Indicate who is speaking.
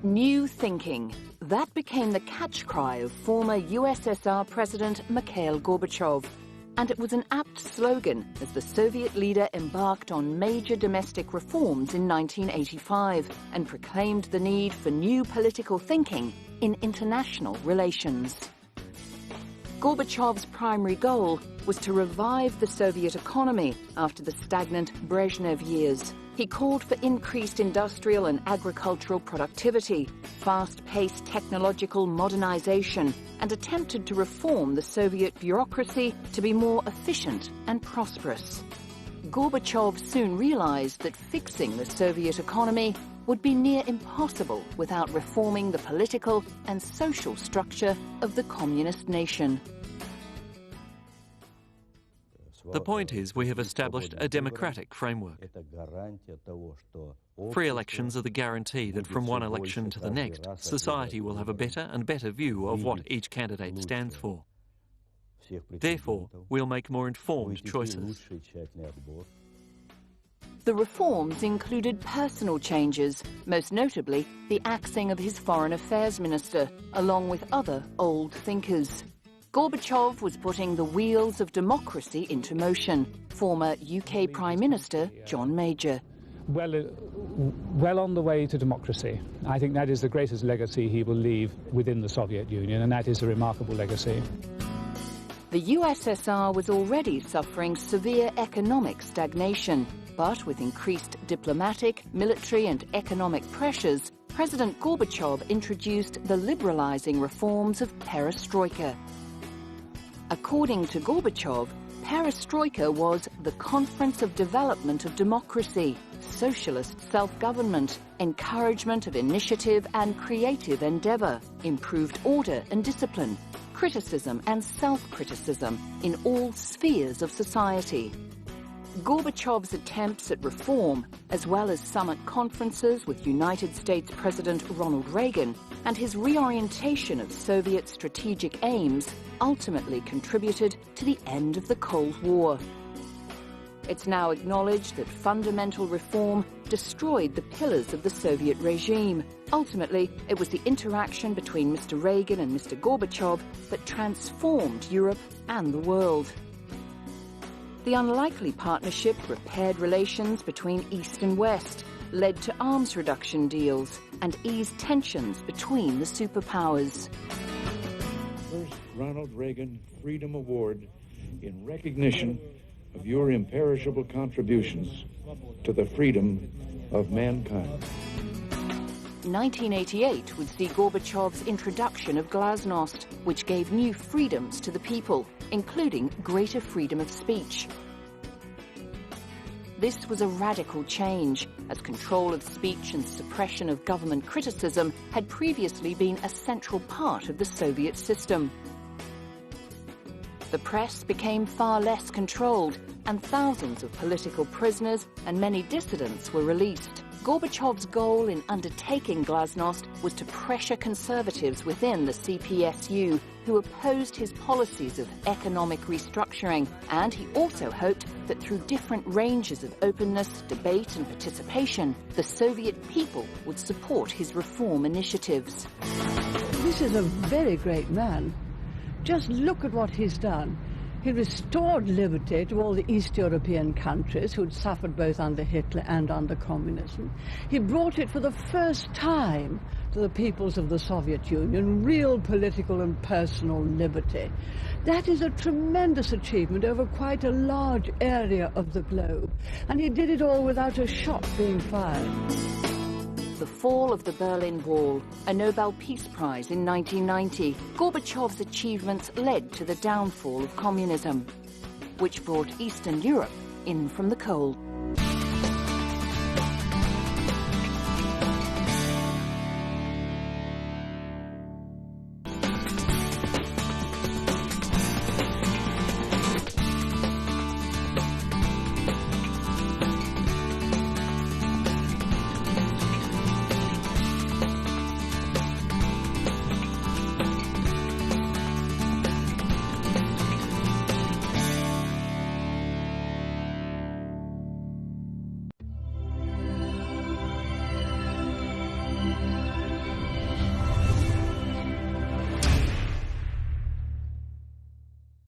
Speaker 1: New thinking. That became the catch cry of former USSR President Mikhail Gorbachev. And it was an apt slogan as the Soviet leader embarked on major domestic reforms in 1985 and proclaimed the need for new political thinking in international relations. Gorbachev's primary goal was to revive the Soviet economy after the stagnant Brezhnev years. He called for increased industrial and agricultural productivity, fast-paced technological modernization, and attempted to reform the Soviet bureaucracy to be more efficient and prosperous. Gorbachev soon realized that fixing the Soviet economy would be near impossible without reforming the political and social structure of the communist nation.
Speaker 2: The point is, we have established a democratic framework. Free elections are the guarantee that from one election to the next, society will have a better and better view of what each candidate stands for. Therefore, we'll make more informed choices.
Speaker 1: The reforms included personal changes, most notably the axing of his foreign affairs minister, along with other old thinkers. Gorbachev was putting the wheels of democracy into motion. Former UK Prime Minister John Major.
Speaker 3: Well on the way to democracy. I think that is the greatest legacy he will leave within the Soviet Union, and that is a remarkable legacy.
Speaker 1: The USSR was already suffering severe economic stagnation, but with increased diplomatic, military and economic pressures, President Gorbachev introduced the liberalizing reforms of perestroika. According to Gorbachev, perestroika was the conference of development of democracy, socialist self-government, encouragement of initiative and creative endeavor, improved order and discipline, criticism and self-criticism in all spheres of society. Gorbachev's attempts at reform, as well as summit conferences with United States President Ronald Reagan, and his reorientation of Soviet strategic aims ultimately contributed to the end of the Cold War. It's now acknowledged that fundamental reform destroyed the pillars of the Soviet regime. Ultimately, it was the interaction between Mr. Reagan and Mr. Gorbachev that transformed Europe and the world. The unlikely partnership repaired relations between East and West, led to arms reduction deals, and eased tensions between the superpowers.
Speaker 4: First Ronald Reagan Freedom Award in recognition of your imperishable contributions to the freedom of mankind.
Speaker 1: 1988 would see Gorbachev's introduction of glasnost, which gave new freedoms to the people, including greater freedom of speech. This was a radical change, as control of speech and suppression of government criticism had previously been a central part of the Soviet system. The press became far less controlled, and thousands of political prisoners and many dissidents were released. Gorbachev's goal in undertaking glasnost was to pressure conservatives within the CPSU who opposed his policies of economic restructuring, and he also hoped that through different ranges of openness, debate and participation, the Soviet people would support his reform initiatives.
Speaker 5: This is a very great man. Just look at what he's done. He restored liberty to all the East European countries who'd suffered both under Hitler and under communism. He brought it for the first time to the peoples of the Soviet Union, real political and personal liberty. That is a tremendous achievement over quite a large area of the globe. And he did it all without a shot being fired.
Speaker 1: The fall of the Berlin Wall, a Nobel Peace Prize in 1990, Gorbachev's achievements led to the downfall of communism, which brought Eastern Europe in from the cold.